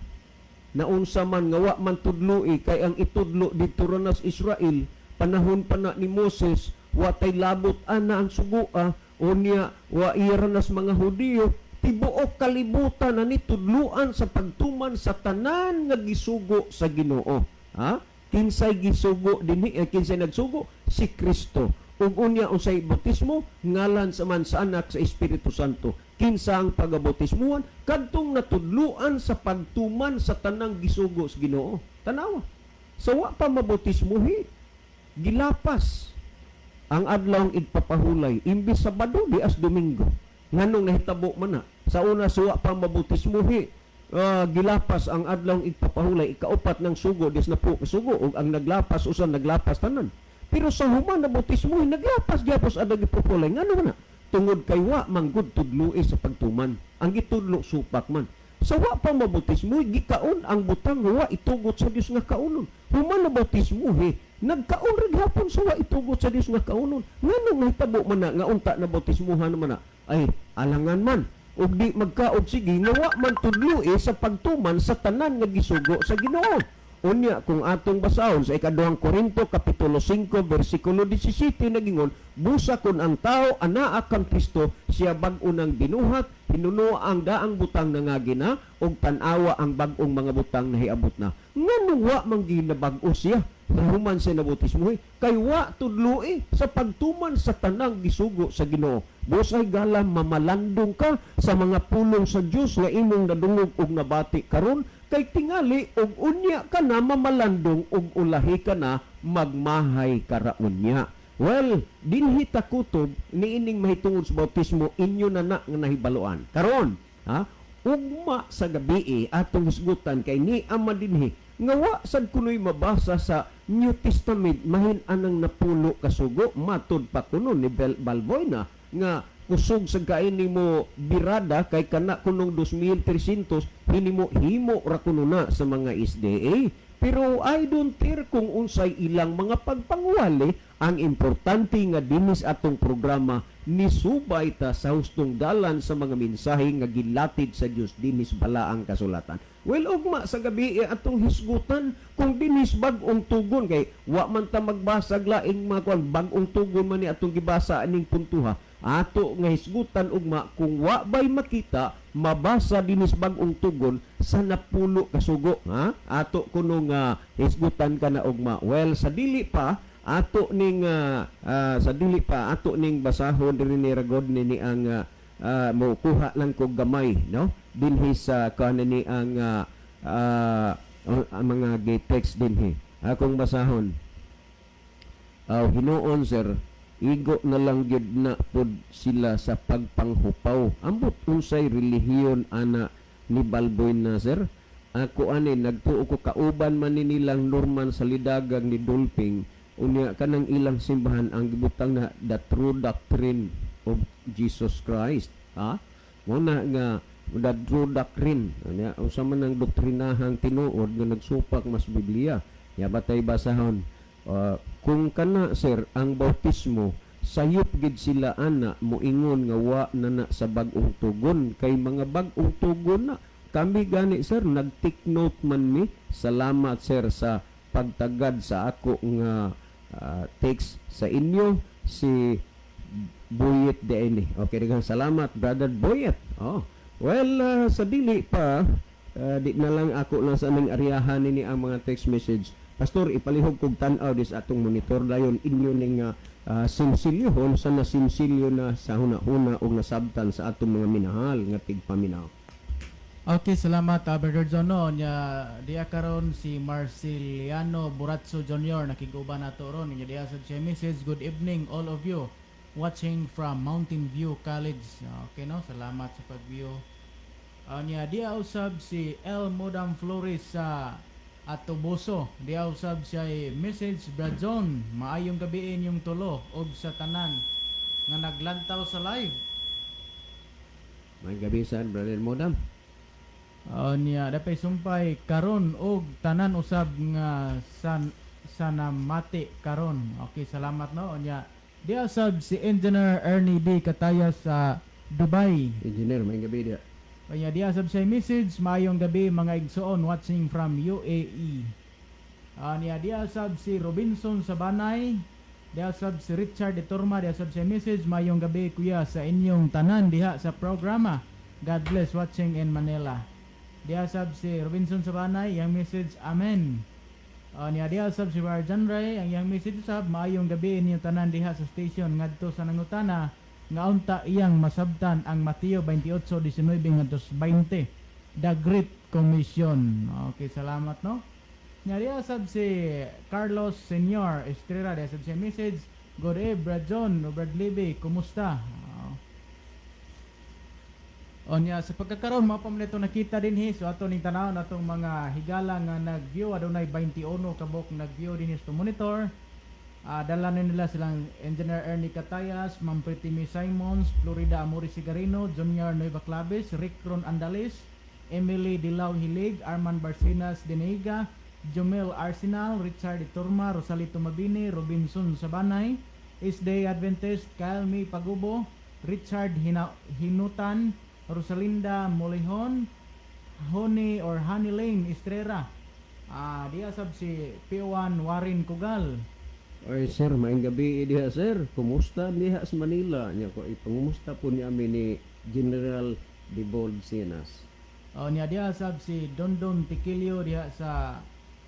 naunsa man nga wa man tudloi kay ang itudlo didto ra nas Israel panahon pa na ni Moses, watay labot ana ang sugua o niya wa iranas mga Hudiyo, tibuok kalibutan na ni tudluan sa pagtuman sa tanan nga gisugo sa Ginoo. Ha? Kinsay gisugo dinhi, kinsay nagsugo? Si Kristo. Ug unya unsay bautismo ngalan sa man sa anak sa Espiritu Santo. Kinsa ang pagabautismuhan kadtong natudluan sa pagtuman sa tanang gisugo sa Ginoo. Tanawa. So wa pa mabautismuhi, gilapas ang adlawng igpapahulay imbis Sabado dias Domingo. Nganong nahitabo man na sa una suwa pa mabautismuhi, gilapas ang adlawng igpapahulay ikaupat ng sugo dis na po sugo ug ang naglapas usan naglapas tanan. Pero sa human na bautismuhi naglapas gyapos adag ipapahulay ngano man na tungod kay wa manggod tudloi sa pagtuman. Ang gitudlo supak man. Sa wa pa mabautismuhi gikaon ang butang wa itugot sa Dios nga kaunon. Human na bautismuhi nagkaon rin hapon sa wa itugot sa Dios nga kaunon. Nganong nahitabo man na nga unta na bautismuhan man na ay alangan man ug di magkaod sige nga wa man tudloi sa pagtuman sa tanan nga gisugo sa Ginoo. Unya kung atong basahon sa ikaduhang Korinto kapitulo 5 bersikulo 17 nagingon, busa kun ang tao anaa kang Kristo siya bag-o nang binuhat, hinuno ang daang butang nangagina ug tan-awa ang bag-ong mga butang nahiabot na. Nganong wa man ginabag-o siya human sa nabautismuhi kay wa tudloi sa pagtuman sa tanang gisugo sa Ginoo. Busay galang mamalandong ka sa mga pulong sa Dios nga imong nadungog ug nabati karon kay tingali og unya ka na mamalandong og ulahi ka na magmahay karaonya. Well, dinhi ta kutob niining mahitungod sa bautismo inyo na nga nahibaloan. Karon, ha? Ugma sa gabi atong hisgutan kay ni ama dinhi nga wa sad kunoy mabasa sa New Testament mahin anang napulo kasugo matud pa kuno ni Balboina nga kusog sa kaini mo birada kay kana kunong 2,300 himo ra kuno na sa mga SDA. Pero I don't care kung unsay ilang mga pagpanguwali, ang importante nga dinis atong programa nisubay ta sa hustong dalan sa mga mensahe nga gilatid sa Dios dinis balaang kasulatan. Well, ugma sa gabi atong hisgutan kung dinis bag-ong tugon kay wa man ta magbasag laing mga kuan bag-ong tugon man ni atong gibasa aning puntuha. Ato nga hisgutan ugma kung wa bay makita mabasa dinis bag-ong tugon sa napulo kasugo, ha? Ato kuno nga hisgutan kana ugma. Well, sa dili pa ato ning basahon diri ni ragod ni ang mo kuha lang ko gamay, no, dinhi sa kanani ang mga gate text dinhi akong basahon. Hinuon sir, igo na lang gyud na pod sila sa pagpanghupaw ambot unsay relihiyon ana ni Balboy na sir. Ako ani nagtuo ko kauban man ni nilang Norman sa lidagang ni Dulping, unya kanang ilang simbahan ang gibutang na the true doctrine of Jesus Christ, ha? Muna nga the true doctrine, unya usa man ang doktrinahang tinuod nga nagsupak mas Biblia. Ya batay basahon. Kung kana sir ang bautismo sayop gid sila ana moingon nga wa na sa bag-ong tugon kay mga bag-ong tugon na kami gani sir nag-take note man mi. Salamat sir sa pagtagad sa ako nga text sa inyo si Boyet Deini. Okay, daghang salamat brother Boyet. Well, sa dili pa di na lang ako lang sa aming aryahan ni ang mga text message. Pastor, ipalihog kog tan-aw dis atong monitor dayon inyo ning sinsilyohon sa nasinsilyo na sa huna-huna og nasabtan sa atong mga minahal nga tigpaminaw. Okay, salamat Brother John. No, diya karon si Marceliano Buratso Jr. nakiguban nato ron. Nya diya sa siya message, good evening all of you watching from Mountain View College. Okay no, salamat sa pag-view. Nya diya usab si El Modam Flores sa Atoboso. Diya usab siya message, Brother John, maayong gabi inyong tulo og sa tanan nga naglantaw sa live. May gabi saan brother Modam? Niya dapay sumpay karon og tanan usab nga sanamati karon. Okay, salamat no. Niya di usab si Engineer Ernie D Kataya sa Dubai. Engineer, may gabi dia. Kaya di usab say message, maayong gabi mga igsoon watching from UAE. Niya di usab si Robinson Sabanay, di usab si Richard de Torma, di usab say message, maayong gabi kuya sa inyong tanan diha sa programa. God bless watching in Manila. Dia sab si Robinson Sabanay, yang message amen. Niya dia sab si Warjan Ray, ang yang message sab maayong gabi niyo tanan diha sa station ngadto sa nangutana nga unta iyang masabtan ang Mateo 28:19 ngadto 20, the Great Commission. Okay, salamat no. Niya dia sab si Carlos Senior Estrella, dia sab si message, good day Brad John, Brad Libby, kumusta? Onya sa pagkakaroon mao pa man ito nakita dinhi so ato ning tanaw natong mga higala nga nag-view adunay 21 kabok nag-view dinhi sa monitor. Dala na nila silang Engineer Ernie Catayas, Ma'am Pretty Simons, Florida Amori Sigarino, Junior Nueva Claves, Rick Ron Andales, Emily Dilaw Hilig, Arman Barcinas Deneiga, Jomel Arsenal, Richard Iturma, Rosalito Mabini, Robinson Sabanay, Isday Adventist, Kyle May Pagubo, Richard Hinutan, Rosalinda Molihon, Honey or Honey Lane Estrera. Diya sab si P1 Warin Kugal. Oy sir, maayong gabi diha sir. Kumusta diha sa Manila? Nya ko ipangumusta po ni amin ni General Dibold Sinas. Niya diya sab si Dondon Tiquilio diha sa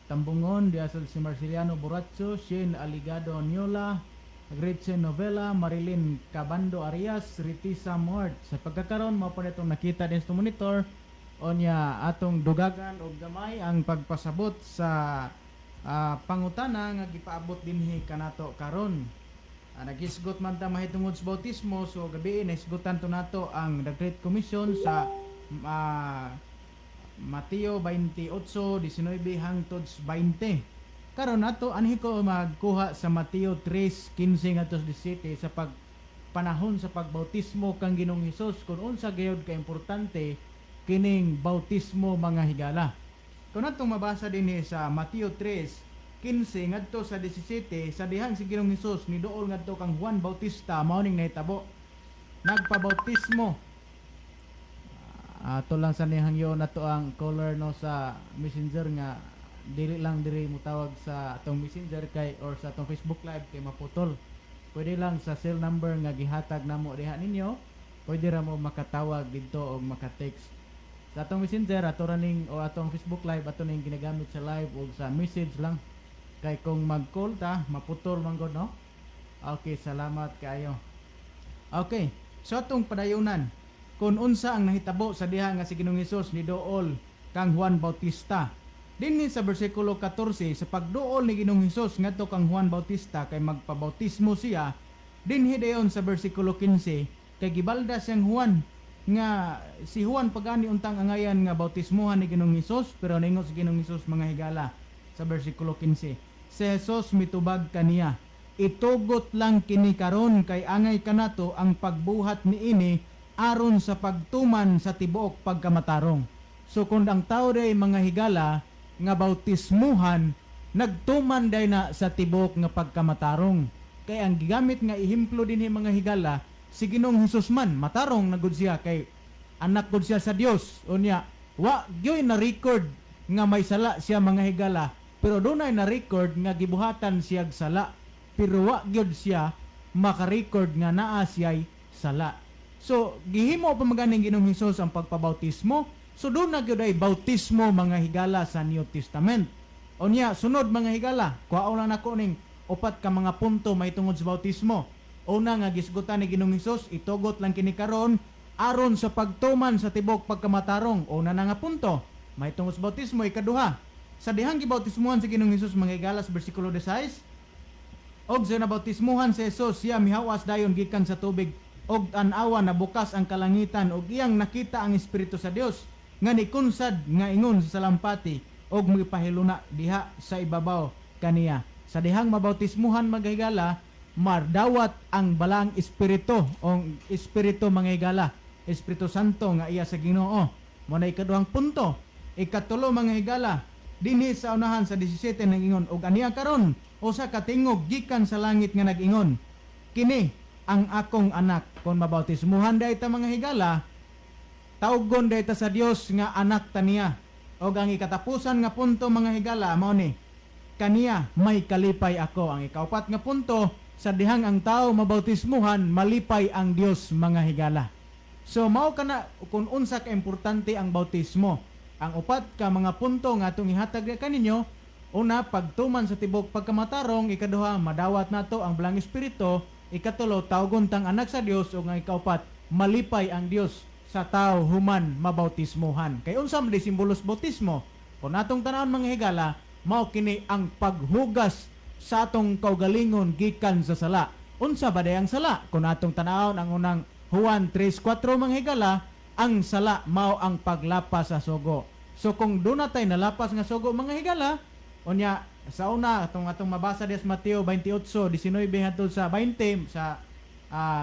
Tambungon, diya sab si Marceliano Buratso, Shane Aligado Nyola, Gretchen Novela, Marilyn Cabando Arias, Ritisa Mort. Sa pagkakaroon mo po itong nakita din sa monitor o niya atong dugagan o gamay ang pagpasabot sa pangutana nga gipaabot dinhi kanato karon. Nagisgot man ta mahitungod sa bautismo, so gabi naisgutan to nato ang The Great Commission sa Mateo 28:19 hangtod 20. Karon nato anhi ko magkuha sa Mateo 3:15 ngadto 17 sa panahon sa pagbautismo kang Ginoong Hesus kung unsa gayud ka importante kining bautismo mga higala. Kung natong mabasa dinhi sa Mateo 3:15 ngadto sa 17 sa dihang si Ginoong Hesus niduol ngadto kang Juan Bautista mao ning nahitabo nagpabautismo. Ato lang sa nihangyo na to ang caller no sa Messenger nga dili lang diri mo tawag sa atong Messenger kay or sa atong Facebook Live kay maputol. Pwede lang sa cell number nga gihatag namo diha ninyo. Pwede ra mo makatawag didto o maka-text. Sa atong Messenger ato raning o atong Facebook Live ato ning ginagamit sa live o sa message lang. Kay kung mag-call ta maputol man gud no. Okay, salamat kaayo. Okay, so atong padayunan kung unsa ang nahitabo sa diha nga si Ginoong Hesus ni dool kang Juan Bautista. Dinhi sa bersikulo 14 sa pagduol ni Ginoong Hesus ngadto kang Juan Bautista kay magpabautismo siya, dinhi dayon sa bersikulo 15 kay gibalda siyang Juan nga si Juan pagani untang angayan nga bautismohan ni Ginoong Hesus pero ningon si Ginoong Hesus mga higala sa bersikulo 15. Si Hesus mitubag kaniya, itugot lang kini karon kay angay kanato ang pagbuhat niini aron sa pagtuman sa tibuok pagkamatarong. So kung ang tao day mga higala nga bautismuhan, nagtuman day na sa tibuok nga pagkamatarong. Kay ang gigamit nga ihimplo dinhi mga higala, si Ginoong Hesus man matarong na gud siya kay anak gud siya sa Dios. Unya, wa gyoy na record nga may sala siya mga higala, pero dunay na record nga gibuhatan siya sala, pero wa gyud siya maka-record nga naa siya'y sala. So, gihimo pa maganing Ginoong Hesus ang pagpabautismo. So, doon na gyud ay bautismo mga higala sa New Testament. Unya, sunod mga higala, kuhaon lang nako ning upat ka mga punto may tungod sa bautismo. Una nga gisgutan ni Ginoong Hesus, itugot lang kini karon aron sa pagtuman sa tibok pagkamatarong. Una na nga punto, may tungod sa bautismo. Ikaduha, sa dihang gibautismuhan si Ginoong Hesus mga higala sa bersikulo 16, og sa nabautismuhan si Hesus, siya mihawas dayon gikan sa tubig og an-awa na bukas ang kalangitan og iyang nakita ang Espiritu sa Dios nga nikunsad nga ingon sa salampati og mipahiluna diha sa ibabaw kaniya. Sa dihang mabautismuhan mga higala, mardawat ang balang Espiritu o Espiritu mga higala, Espiritu Santo nga iya sa Ginoo. Mo na ikaduhang punto. Ikatulo mga higala, dinhi sa unahan sa 17 nang ingon og aniya karon usa ka tingog gikan sa langit nga nag-ingon, kini ang akong anak. Kung mabautismuhan dayta mga higala, tawgon dayta sa Dios nga anak ta niya. Og ang ikatapusan nga punto mga higala mao ni, kaniya may kalipay ako. Ang ikaupat nga punto, sa dihang ang tao mabautismuhan, malipay ang Dios mga higala. So mao kana kung unsa ka importante ang bautismo. Ang upat ka mga punto nga atong ihatag kaninyo, una pagtuman sa tibok pagkamatarong, ikaduha madawat nato ang Balang Espiritu, ikatulo tawgon tang anak sa Dios, ug ang ikaupat malipay ang Dios sa tao human mabautismuhan. Kay unsa man di simbolos bautismo? Kung atong tanawon mga higala, mao kini ang paghugas sa atong kaugalingon gikan sa sala. Unsa ba day ang sala? Kung atong tanawon ang unang Juan 3:4 mga higala, ang sala mao ang paglapas sa sugo. So kung doon natay nalapas nga sugo mga higala, unya sa una atong mabasa des Mateo 28:19 hangtod sa 20 sa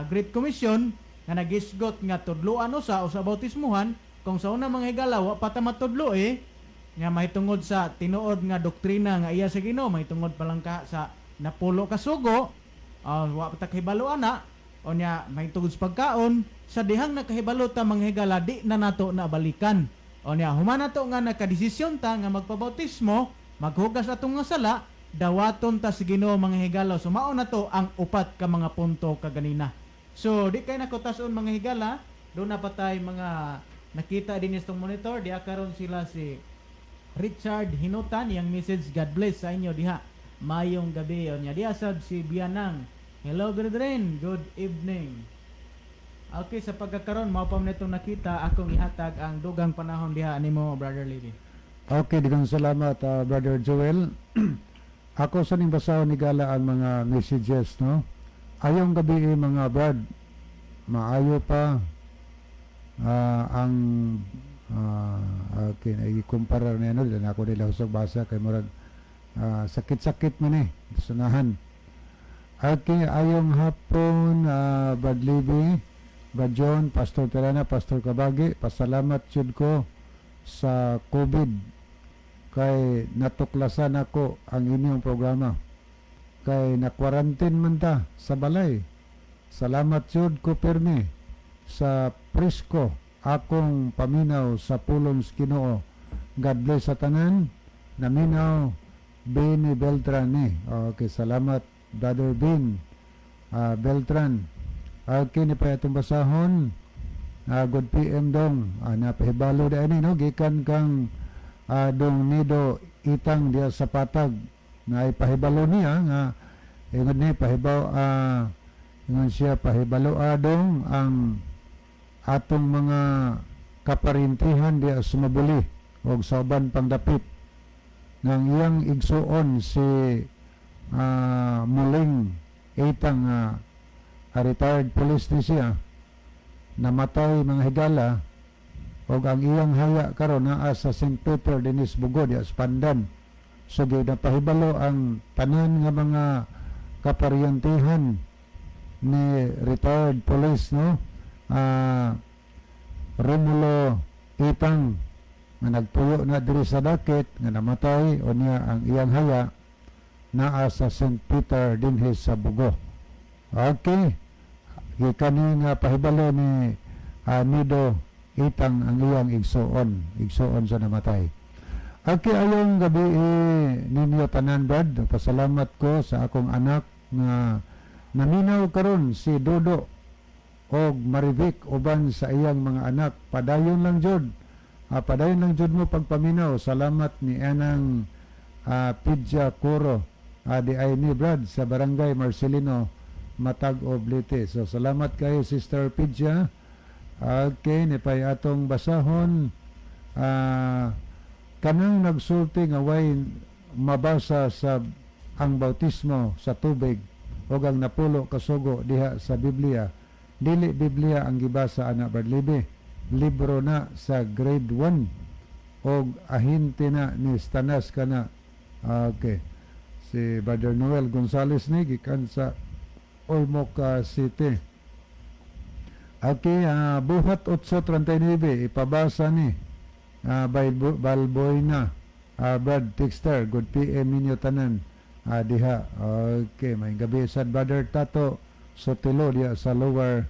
Great Commission nga nagisgot nga tudloan usa bautismuhan. Kung sa una mga higala wa pa ta matudlo nga mahitungod sa tinuod nga doktrina nga iya sa Ginoo, mahitungod pa lang ka sa napulo ka sugo, wa pa ta kahibalo ana, unya mahitungod sa pagkaon. Sa dihang nakahibalo ta mga higala, di na nato na balikan. Unya human nato nga nakadesisyon ta nga magpabautismo, maghugas atong nga sala, dawaton ta sa Ginoo mga higala. So mao na to ang upat ka mga punto kaganina. So di kay nakutason mga higala, doon na patay mga nakita din itong monitor, di karon sila si Richard Hinutan, yang message God bless sa inyo diha. Mayong gabi onya diha sad si Bianang. Hello brethren, good evening. Okay, sa pagkakaroon mao pa man itong nakita, akong ihatag ang dugang panahon diha nimo Brother Levi. Okay, digang salamat Brother Joel. Ako sa ning basahon ni gala ang mga messages, no? Ayong gabi mga brad, maayo pa ang okay, i-kumpara na ano, dahil ako nila usog basa kay murag sakit-sakit man sunahan. Okay, ayong hapon Brad Levi, Brad John, Pastor Terana, Pastor Kabagi, pasalamat jud ko sa COVID kay natuklasan ako ang inyong programa kay na-quarantine man ta sa balay. Salamat jud ko pirmi sa Prisco akong paminaw sa pulong sa Ginoo. God bless sa tanan. Naminaw Benny Beltran ni. Okay, salamat Brother Ben Beltran. Okay, ni pa itong basahon. Good PM dong. Napahibalo da ini no gikan kang dong nido itang dia sa patag na ipahibalo niya nga ingon ni pahibaw ingon siya pahibalo dong ang atong mga kaparintihan dia sumabuli og sauban pangdapit nang iyang igsuon si muling itang retired police ni siya namatay mga higala o ang iyang haya karon naa sa St. Peter dinis Bugod sa Pandan. So napahibalo ang tanan nga mga kaparyantihan ni retired police no Romulo Itang nga nagpuyo na diri sa dakit nga namatay o niya ang iyang haya naa sa St. Peter dinhi sa Bugo. Okay, gikani nga pahibalo ni Nido Itang ang iyang igsuon sa namatay. Okay, ayong gabi ninyo tanan Brad. Pasalamat ko sa akong anak nga naminaw karon si Dodo og Marivic uban sa iyang mga anak. Padayon lang jud. Padayon lang jud mo pagpaminaw. Salamat ni anang Pidja Kuro di ay ni Brad sa Barangay Marcelino Matag Oblite. So salamat kayo Sister Pidja. Okay, nipay atong basahon kanang nagsulti nga way mabasa sa ang bautismo sa tubig o ang napulo kasugo diha sa Biblia. Dili Biblia ang gibasa ana Barlibe. Libro na sa grade 1 o ahinti na ni Stanas kana. Okay, si Brother Noel Gonzales ni gikan sa Olmoc City. Okay, buhat 8:39 ipabasa ni Balboyna Brad Texter. Good PM ninyo tanan diha. Okay, may gabi sad Brother Tato Sotelo diha sa Lower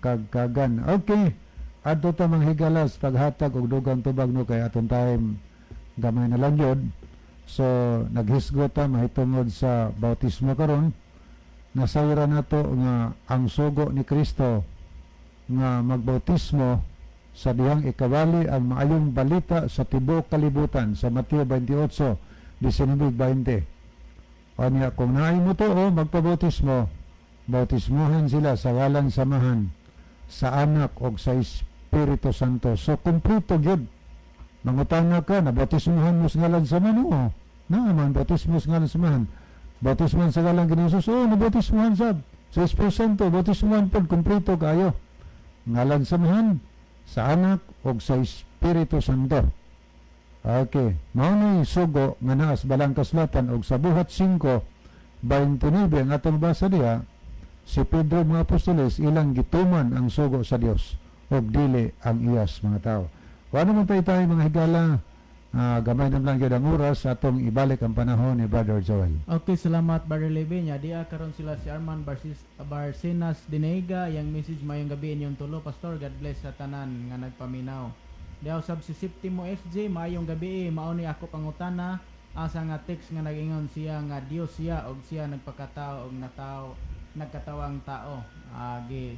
Kagkagan. Okay, adto ta mga higalas paghatag og dugang tubag no kay atong time gamay na lang yun. So naghisgot ta mahitungod sa bautismo karon. Nasayra na to nga ang sugo ni Kristo nga magbautismo sa dihang ikawali ang maayong balita sa tibuok kalibutan sa Mateo 28:19-20. O niya kung naay mo to magpabautismo, bautismohan sila sa ngalan samahan sa anak o sa Espiritu Santo. So kumpleto gyud. Mangutana ka na bautismohan mo sa ngalan samahan o naaman bautismo sa ngalan samahan. Bautismohan sa ngalan Ginoo. Nabautismohan sa Espiritu Santo, bautismohan pod kumpleto kayo. Ngalan samahan sa anak o sa Espiritu Santo. Okay, maunay sugo nga naas balang kasulatan og sa buhat 5:29 ang atong basa diha. Si Pedro mga apostoles ilang gituman ang sugo sa Dios og dili ang iyas mga tao. Wala man tayo mga higala. Gamay na lang yun ang oras atong ibalik ang panahon ni Brother Joel. Okay, salamat Brother Levin. Diya karon sila si Arman Barcenas Dinega. Yang message mayong gabi inyong tulo. Pastor, God bless sa tanan nga nagpaminaw. Diya usab si Septimo FJ. Mayong gabi mauni ako pangutana. Asa nga text nga nagingon siya nga Dios siya og siya nagpakatao og nagkatawang tao.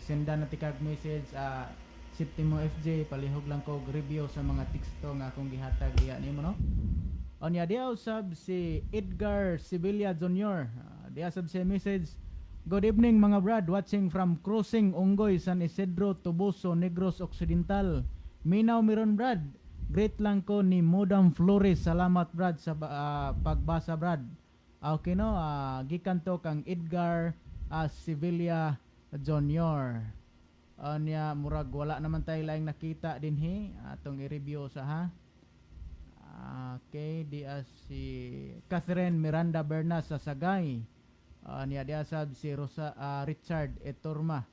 Senda na tikag message Septimo FJ, palihog lang ko review sa mga teksto nga akong gihatag iya nimo no. Onya dia usab si Edgar Sibilia Jr. Dia usab si message. Good evening mga brad, watching from Crossing Unggoy, San Isidro, Tubuso, Negros Occidental. Minaw miron brad. Great lang ko ni Modam Flores. Salamat brad sa pagbasa brad. Okay no, gikan to kang Edgar Sibilia Jr. Nya murag wala naman tayo laing nakita dinhi atong i-review sa ha. Okay, dia si Catherine Miranda Bernas sa Sagay. Nya dia sab si Richard Etorma.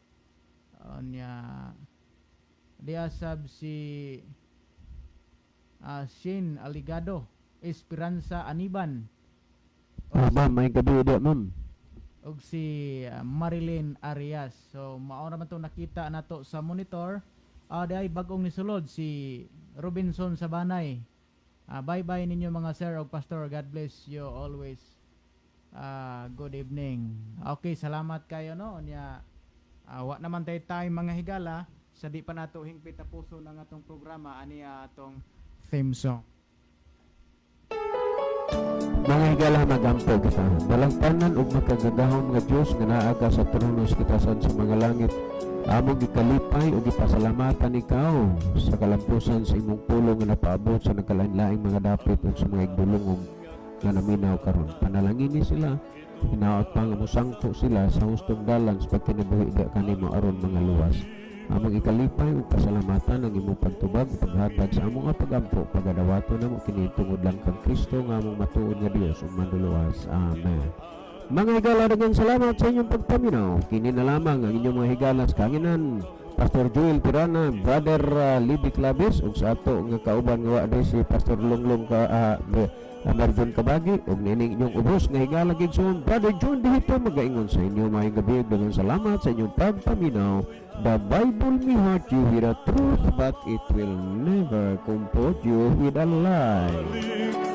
Nya dia sab si Shin Aligado, Esperanza Aniban. Ma'am, may gabi dia ma'am. ug si Marilyn Arias. So mao naman to nakita nato sa monitor. Day bagong nisulod si Robinson Sabanay. Bye-bye ninyo mga sir ug pastor. God bless you always. Good evening. Okay, salamat kayo no. Nya wa naman tay time mga higala sa di pa nato hingpit tapuson ang atong programa ani atong theme song. Mga higala magampo kita. Dalang tanan ug makagagahon nga Dios nga naa ka sa trono sa kitasan sa mga langit. Among gikalipay ug gipasalamatan ikaw sa kalampusan sa imong pulong nga napaabot sa nagkalain-laing mga dapit ug sa mga igdulongom nga naminaw karon. Panalangin ni sila. Hinaot pa nga musangto sila sa hustong dalan sa pagkinabuhi da kanimo aron mga luwas. Among ikalipay ug pasalamatan ang imong pagtubag ug paghatag sa among pagampo pagadawaton namo kini tungod lang kang Kristo nga among matuod nga Dios ug manluluwas. Amen. Mga higala, daghang salamat sa inyong pagpaminaw. Kini na lamang ang inyong mga higala sa kanginan Pastor Joel Tirana, Brother Libby Clavis ug sa ato nga kauban nga wa si Pastor Longlong Marjon Kabagi ug nining inyong ubos nga higala gigsoon Brother John Dihito magaingon sa inyo maayong gabi ug daghang salamat sa inyong pagpaminaw. The Bible may hurt you with a truth but it will never comfort you with a lie.